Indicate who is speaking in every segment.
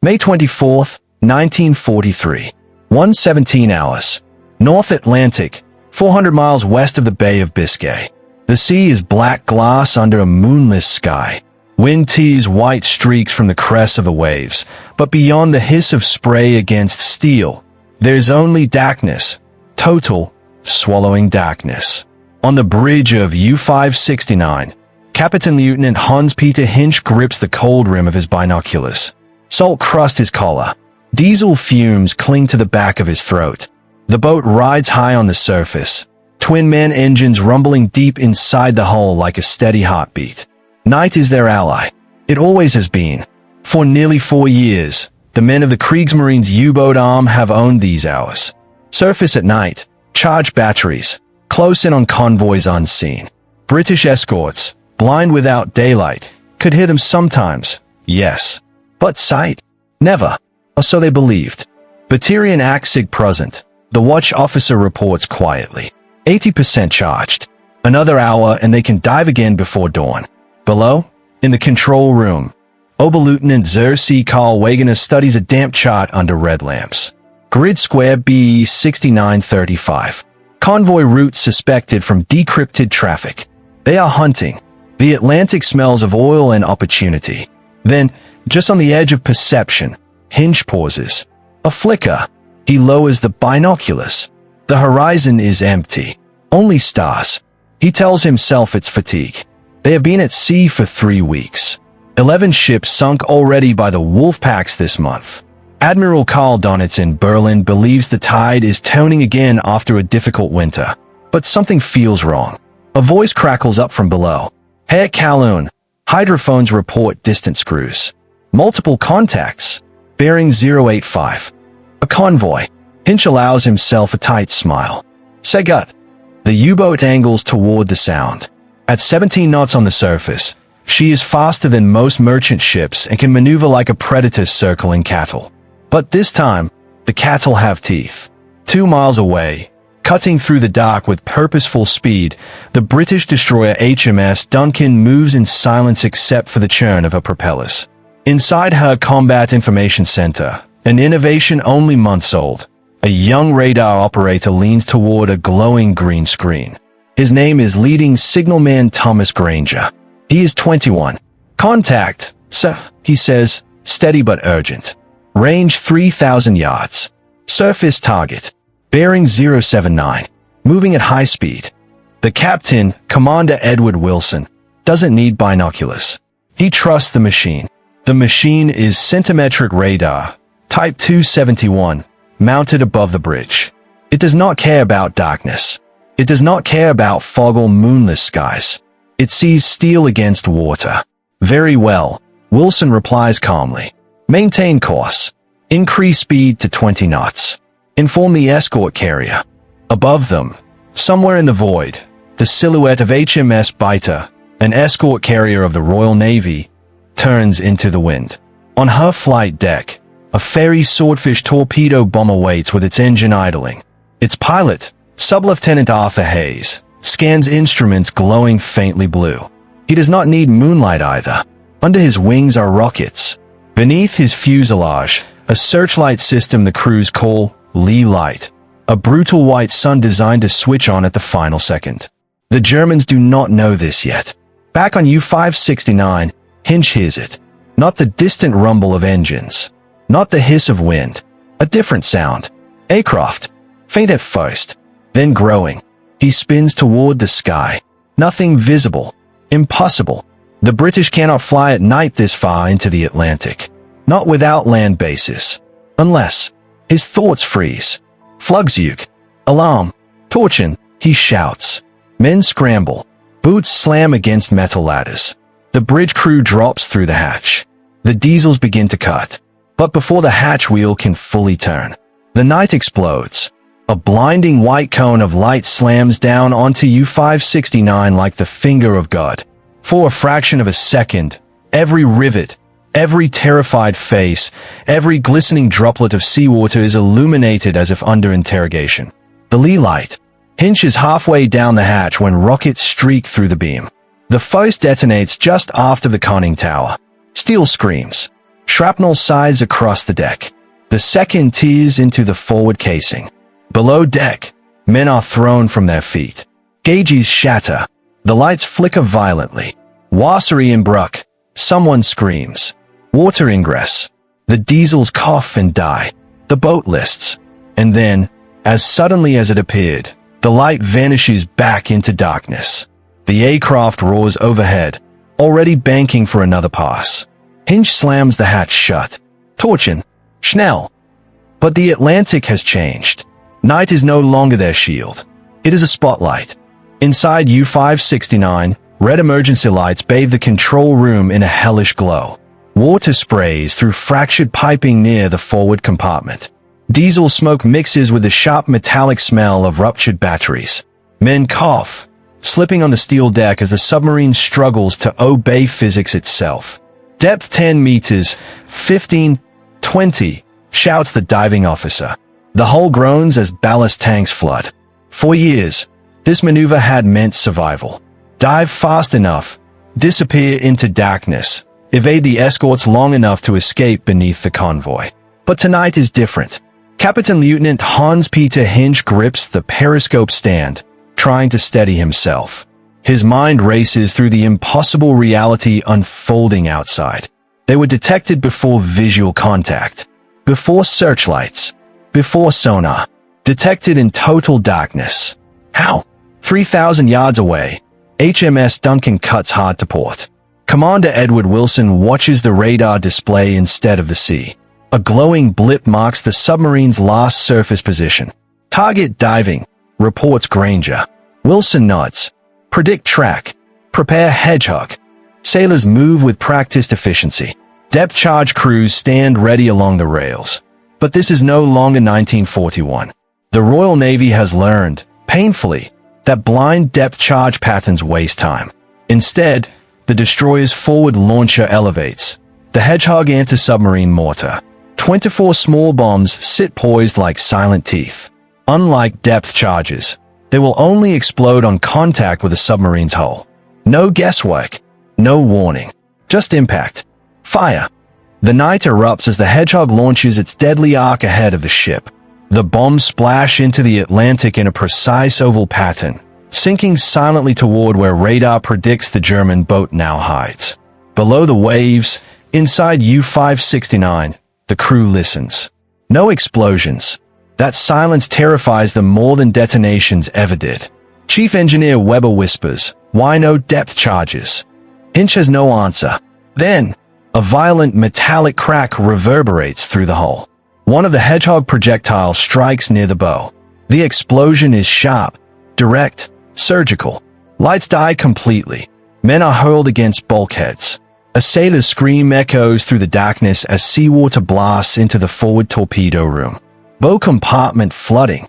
Speaker 1: May 24th, 1943. 1:17 hours. North Atlantic, 400 miles west of the Bay of Biscay. The sea is black glass under a moonless sky. Wind tears white streaks from the crests of the waves, but beyond the hiss of spray against steel, there's only darkness. Total, swallowing darkness. On the bridge of U-569, Captain Lieutenant Hans-Peter Hinch grips the cold rim of his binoculars. Salt crusts his collar. Diesel fumes cling to the back of his throat. The boat rides high on the surface, twin-man engines rumbling deep inside the hull like a steady heartbeat. Night is their ally. It always has been. For nearly 4 years, the men of the Kriegsmarine's U-boat arm have owned these hours. Surface at night, charged batteries, close in on convoys unseen. British escorts, blind without daylight, could hear them sometimes, yes. But sight? Never. Or so they believed. Batterian Axig present. The watch officer reports quietly. 80% charged. Another hour and they can dive again before dawn. Below, in the control room, Oberleutnant Sir C. Carl Wagoner studies a damp chart under red lamps. Grid square BE 6935. Convoy route suspected from decrypted traffic. They are hunting. The Atlantic smells of oil and opportunity. Then, just on the edge of perception, Hinch pauses. A flicker. He lowers the binoculars. The horizon is empty. Only stars. He tells himself it's fatigue. They have been at sea for 3 weeks. 11 ships sunk already by the wolf packs this month. Admiral Karl Donitz in Berlin believes the tide is turning again after a difficult winter. But something feels wrong. A voice crackles up from below. Herr Calhoun. Hydrophones report distant screws. Multiple contacts. Bearing 085. A convoy. Hinch allows himself a tight smile. Segut. The U-boat angles toward the sound. At 17 knots on the surface, she is faster than most merchant ships and can maneuver like a predator circling cattle. But this time, the cattle have teeth. 2 miles away, cutting through the dark with purposeful speed, the British destroyer HMS Duncan moves in silence except for the churn of her propellers. Inside her combat information center, an innovation only months old, a young radar operator leans toward a glowing green screen. His name is leading signalman Thomas Granger. He is 21. Contact, sir, he says, steady but urgent. Range 3,000 yards. Surface target. Bearing 079. Moving at high speed. The captain, Commander Edward Wilson, doesn't need binoculars. He trusts the machine. The machine is centimetric radar, Type 271, mounted above the bridge. It does not care about darkness. It does not care about fog or moonless skies. It sees steel against water. Very well, Wilson replies calmly. Maintain course. Increase speed to 20 knots. Inform the escort carrier. Above them, somewhere in the void, the silhouette of HMS Biter, an escort carrier of the Royal Navy, turns into the wind. On her flight deck, a Fairey Swordfish torpedo bomber waits with its engine idling. Its pilot, Sub-Lieutenant Arthur Hayes, scans instruments glowing faintly blue. He does not need moonlight either. Under his wings are rockets. Beneath his fuselage, a searchlight system the crews call Lee Light, a brutal white sun designed to switch on at the final second. The Germans do not know this yet. Back on U-569, Hinch hears it. Not the distant rumble of engines. Not the hiss of wind. A different sound. Aircraft. Faint at first, then growing. He spins toward the sky. Nothing visible. Impossible. The British cannot fly at night this far into the Atlantic. Not without land bases. Unless. His thoughts freeze. Flugzeug. Alarm. Torchen, he shouts. Men scramble. Boots slam against metal ladders. The bridge crew drops through the hatch. The diesels begin to cut. But before the hatch wheel can fully turn, the night explodes. A blinding white cone of light slams down onto U-569 like the finger of God. For a fraction of a second, every rivet, every terrified face, every glistening droplet of seawater is illuminated as if under interrogation. The lee light. Hinch is halfway down the hatch when rockets streak through the beam. The first detonates just after the conning tower. Steel screams. Shrapnel sides across the deck. The second tears into the forward casing. Below deck, men are thrown from their feet. Gauges shatter. The lights flicker violently. Wassery and Bruck. Someone screams. Water ingress. The diesels cough and die. The boat lists. And then, as suddenly as it appeared, the light vanishes back into darkness. The aircraft roars overhead, already banking for another pass. Hinch slams the hatch shut. Torchen. Schnell. But the Atlantic has changed. Night is no longer their shield. It is a spotlight. Inside U-569, red emergency lights bathe the control room in a hellish glow. Water sprays through fractured piping near the forward compartment. Diesel smoke mixes with the sharp metallic smell of ruptured batteries. Men cough, slipping on the steel deck as the submarine struggles to obey physics itself. Depth 10 meters, 15, 20, shouts the diving officer. The hull groans as ballast tanks flood. For years, this maneuver had meant survival. Dive fast enough, disappear into darkness, evade the escorts long enough to escape beneath the convoy. But tonight is different. Captain Lieutenant Hans-Peter Hinch grips the periscope stand, trying to steady himself. His mind races through the impossible reality unfolding outside. They were detected before visual contact, before searchlights, before sonar, detected in total darkness. How? 3,000 yards away, HMS Duncan cuts hard to port. Commander Edward Wilson watches the radar display instead of the sea. A glowing blip marks the submarine's last surface position. Target diving, reports Granger. Wilson nods. Predict track. Prepare hedgehog. Sailors move with practiced efficiency. Depth charge crews stand ready along the rails. But this is no longer 1941. The Royal Navy has learned, painfully, that blind depth charge patterns waste time. Instead, the destroyer's forward launcher elevates. The Hedgehog anti-submarine mortar. 24 small bombs sit poised like silent teeth. Unlike depth charges, they will only explode on contact with a submarine's hull. No guesswork, no warning, just impact. Fire. The night erupts as the Hedgehog launches its deadly arc ahead of the ship. The bombs splash into the Atlantic in a precise oval pattern, sinking silently toward where radar predicts the German boat now hides. Below the waves, inside U-569, the crew listens. No explosions. That silence terrifies them more than detonations ever did. Chief Engineer Weber whispers, "Why no depth charges?" Hinch has no answer. Then, a violent metallic crack reverberates through the hull. One of the Hedgehog projectiles strikes near the bow. The explosion is sharp, direct, surgical. Lights die completely. Men are hurled against bulkheads. A sailor's scream echoes through the darkness as seawater blasts into the forward torpedo room. Bow compartment flooding.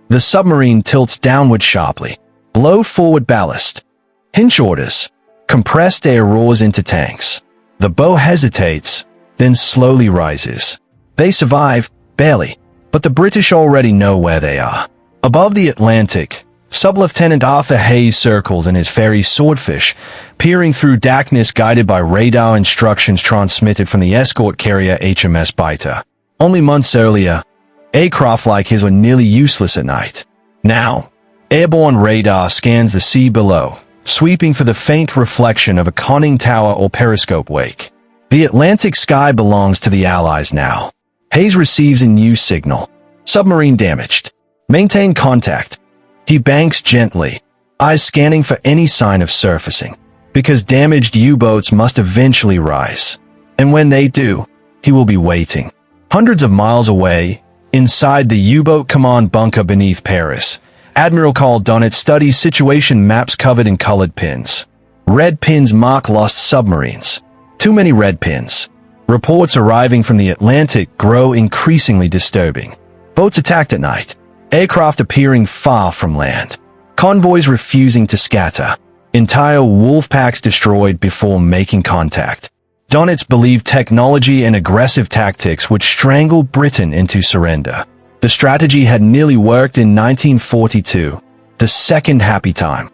Speaker 1: The submarine tilts downward sharply. Blow forward ballast. Hinch orders. Compressed air roars into tanks. The bow hesitates, then slowly rises. They survive, barely, but the British already know where they are. Above the Atlantic, Sub-Lieutenant Arthur Hayes circles in his ferry Swordfish, peering through darkness guided by radar instructions transmitted from the escort carrier HMS Biter. Only months earlier, aircraft like his were nearly useless at night. Now, airborne radar scans the sea below, sweeping for the faint reflection of a conning tower or periscope wake. The Atlantic sky belongs to the Allies now. Hayes receives a new signal. Submarine damaged. Maintain contact. He banks gently, eyes scanning for any sign of surfacing, because damaged U-boats must eventually rise. And when they do, he will be waiting. Hundreds of miles away, inside the U-boat command bunker beneath Paris, Admiral Carl Donnet studies situation maps covered in colored pins. Red pins mark lost submarines. Too many red pins. Reports arriving from the Atlantic grow increasingly disturbing. Boats attacked at night. Aircraft appearing far from land. Convoys refusing to scatter. Entire wolf packs destroyed before making contact. Donnets believed technology and aggressive tactics would strangle Britain into surrender. The strategy had nearly worked in 1942, the second happy time.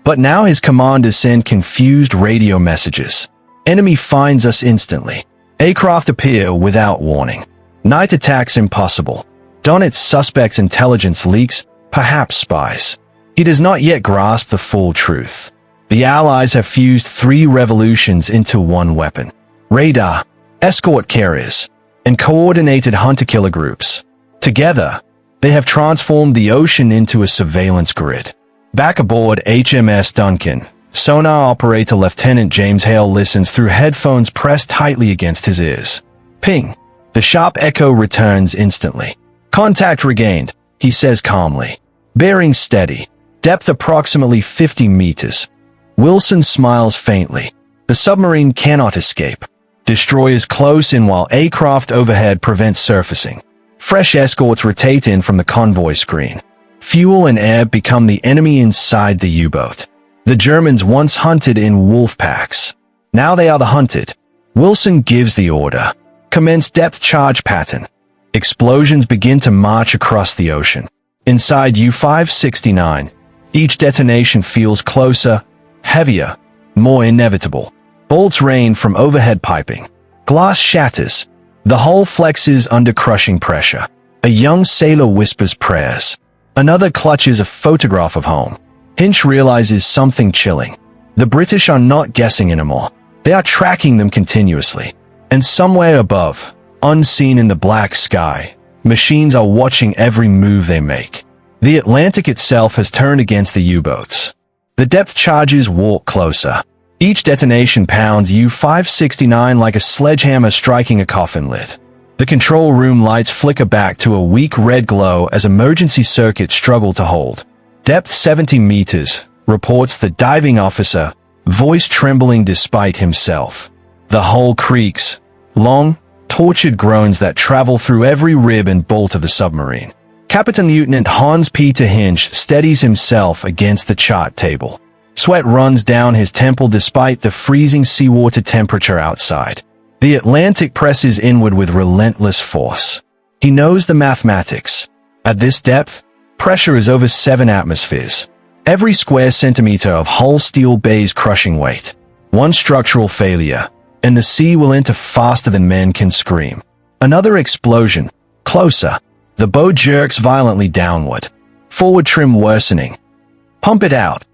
Speaker 1: But now his commanders send confused radio messages. Enemy finds us instantly. Aircraft appear without warning. Night attacks impossible. Donet's suspects intelligence leaks, perhaps spies. He does not yet grasp the full truth. The Allies have fused 3 revolutions into one weapon. Radar, escort carriers, and coordinated hunter-killer groups. Together, they have transformed the ocean into a surveillance grid. Back aboard HMS Duncan, sonar operator Lieutenant James Hale listens through headphones pressed tightly against his ears. Ping. The sharp echo returns instantly. Contact regained, he says calmly. Bearing steady. Depth approximately 50 meters. Wilson smiles faintly. The submarine cannot escape. Destroyers close in while aircraft overhead prevents surfacing. Fresh escorts rotate in from the convoy screen. Fuel and air become the enemy inside the U-boat. The Germans once hunted in wolf packs. Now they are the hunted. Wilson gives the order. Commence depth charge pattern. Explosions begin to march across the ocean. Inside U-569, each detonation feels closer, heavier, more inevitable. Bolts rain from overhead piping. Glass shatters. The hull flexes under crushing pressure. A young sailor whispers prayers. Another clutches a photograph of home. Hinch realizes something chilling. The British are not guessing anymore. They are tracking them continuously. And somewhere above, unseen in the black sky, machines are watching every move they make. The Atlantic itself has turned against the U-boats. The depth charges walk closer. Each detonation pounds U-569 like a sledgehammer striking a coffin lid. The control room lights flicker back to a weak red glow as emergency circuits struggle to hold. Depth 70 meters, reports the diving officer, voice trembling despite himself. The hull creaks, long, tortured groans that travel through every rib and bolt of the submarine. Captain Lieutenant Hans-Peter Hinch steadies himself against the chart table. Sweat runs down his temple despite the freezing seawater temperature outside. The Atlantic presses inward with relentless force. He knows the mathematics. At this depth, pressure is over 7 atmospheres. Every square centimeter of hull steel bears crushing weight. One structural failure, and the sea will enter faster than men can scream. Another explosion. Closer. The boat jerks violently downward. Forward trim worsening. Pump it out.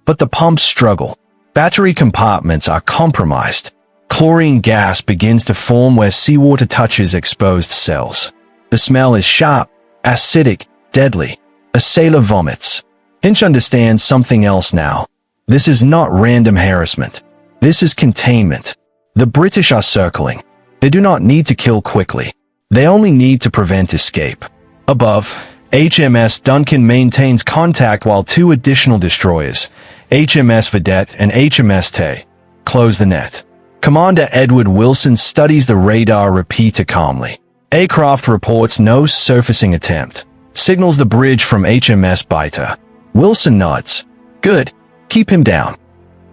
Speaker 1: But the pumps struggle. Battery compartments are compromised. Chlorine gas begins to form where seawater touches exposed cells. The smell is sharp, acidic, deadly. A sailor vomits. Hinch understands something else now. This is not random harassment. This is containment. The British are circling. They do not need to kill quickly. They only need to prevent escape. Above, HMS Duncan maintains contact while 2 additional destroyers, HMS Vedette and HMS Tay, close the net. Commander Edward Wilson studies the radar repeater calmly. Aircraft reports no surfacing attempt. Signals the bridge from HMS Biter. Wilson nods. Good. Keep him down.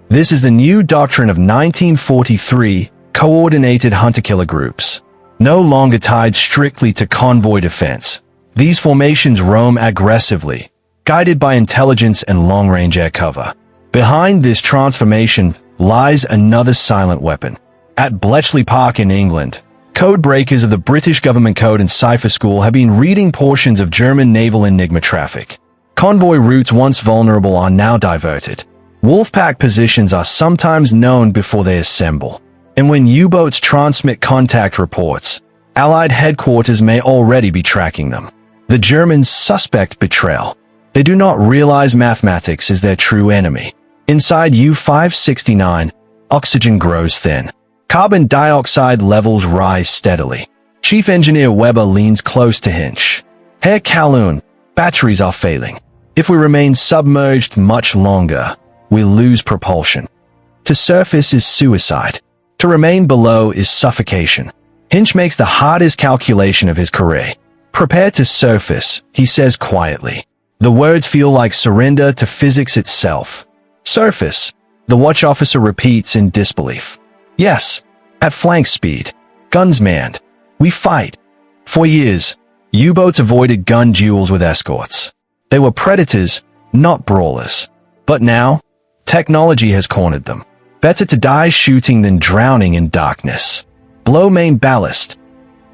Speaker 1: This is the new doctrine of 1943, coordinated hunter-killer groups. No longer tied strictly to convoy defense. These formations roam aggressively, guided by intelligence and long-range air cover. Behind this transformation lies another silent weapon. At Bletchley Park in England, code breakers of the British Government Code and Cipher School have been reading portions of German naval enigma traffic. Convoy routes once vulnerable are now diverted. Wolfpack positions are sometimes known before they assemble. And when U-boats transmit contact reports, Allied headquarters may already be tracking them. The Germans suspect betrayal. They do not realize mathematics is their true enemy. Inside U-569, oxygen grows thin. Carbon dioxide levels rise steadily. Chief Engineer Weber leans close to Hinch. Herr Calhoun, batteries are failing. If we remain submerged much longer, we lose propulsion. To surface is suicide. To remain below is suffocation. Hinch makes the hardest calculation of his career. Prepare to surface, he says quietly. The words feel like surrender to physics itself. Surface, the watch officer repeats in disbelief. Yes, at flank speed. Guns manned. We fight. For years, U-boats avoided gun duels with escorts. They were predators, not brawlers. But now, technology has cornered them. Better to die shooting than drowning in darkness. Blow main ballast.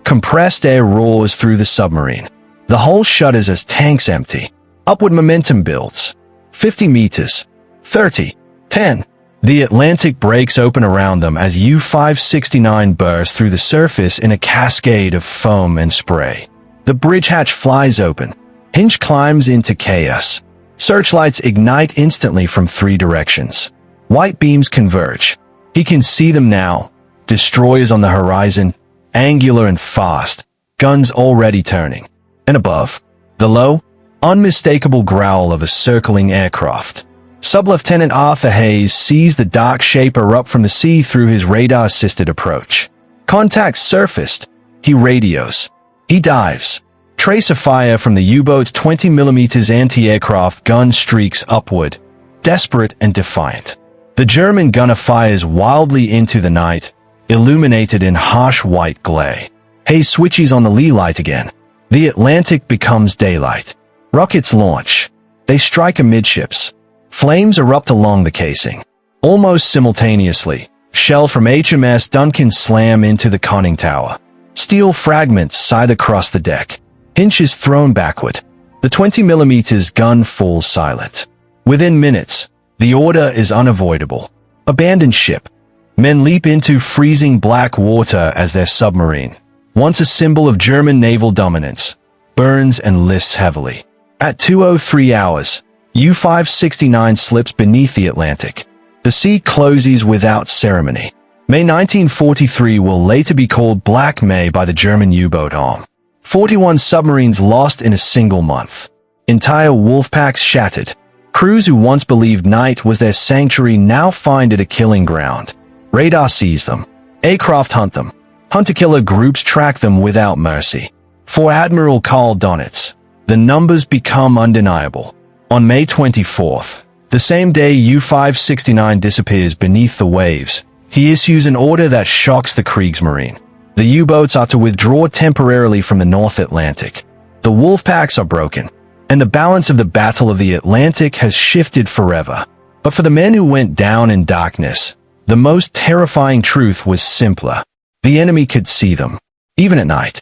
Speaker 1: Compressed air roars through the submarine. The hull shudders as tanks empty. Upward momentum builds. 50 meters. 30. 10. The Atlantic breaks open around them as U-569 bursts through the surface in a cascade of foam and spray. The bridge hatch flies open. Hinge climbs into chaos. Searchlights ignite instantly from 3 directions. White beams converge. He can see them now. Destroyers on the horizon, angular and fast, guns already turning. And above, the low, unmistakable growl of a circling aircraft. Sub-Lieutenant Arthur Hayes sees the dark shape erupt from the sea through his radar-assisted approach. Contact surfaced. He radios. He dives. Tracer fire from the U-boat's 20mm anti-aircraft gun streaks upward, desperate and defiant. The German gunner fires wildly into the night, illuminated in harsh white glare. Hayes switches on the lee light again. The Atlantic becomes daylight. Rockets launch. They strike amidships. Flames erupt along the casing. Almost simultaneously, shell from HMS Duncan slam into the conning tower. Steel fragments scythe across the deck. Hinge is thrown backward. The 20mm gun falls silent. Within minutes, the order is unavoidable. Abandon ship. Men leap into freezing black water as their submarine, once a symbol of German naval dominance, burns and lists heavily. At 2:03 hours, U-569 slips beneath the Atlantic. The sea closes without ceremony. May 1943 will later be called Black May by the German U-boat arm. 41 submarines lost in a single month. Entire wolf packs shattered. Crews who once believed night was their sanctuary now find it a killing ground. Radar sees them. Aircraft hunt them. Hunter-killer groups track them without mercy. For Admiral Karl Donitz, the numbers become undeniable. On May 24th, the same day U-569 disappears beneath the waves, he issues an order that shocks the Kriegsmarine. The U-boats are to withdraw temporarily from the North Atlantic. The wolf packs are broken, and the balance of the Battle of the Atlantic has shifted forever. But for the men who went down in darkness, the most terrifying truth was simpler. The enemy could see them, even at night.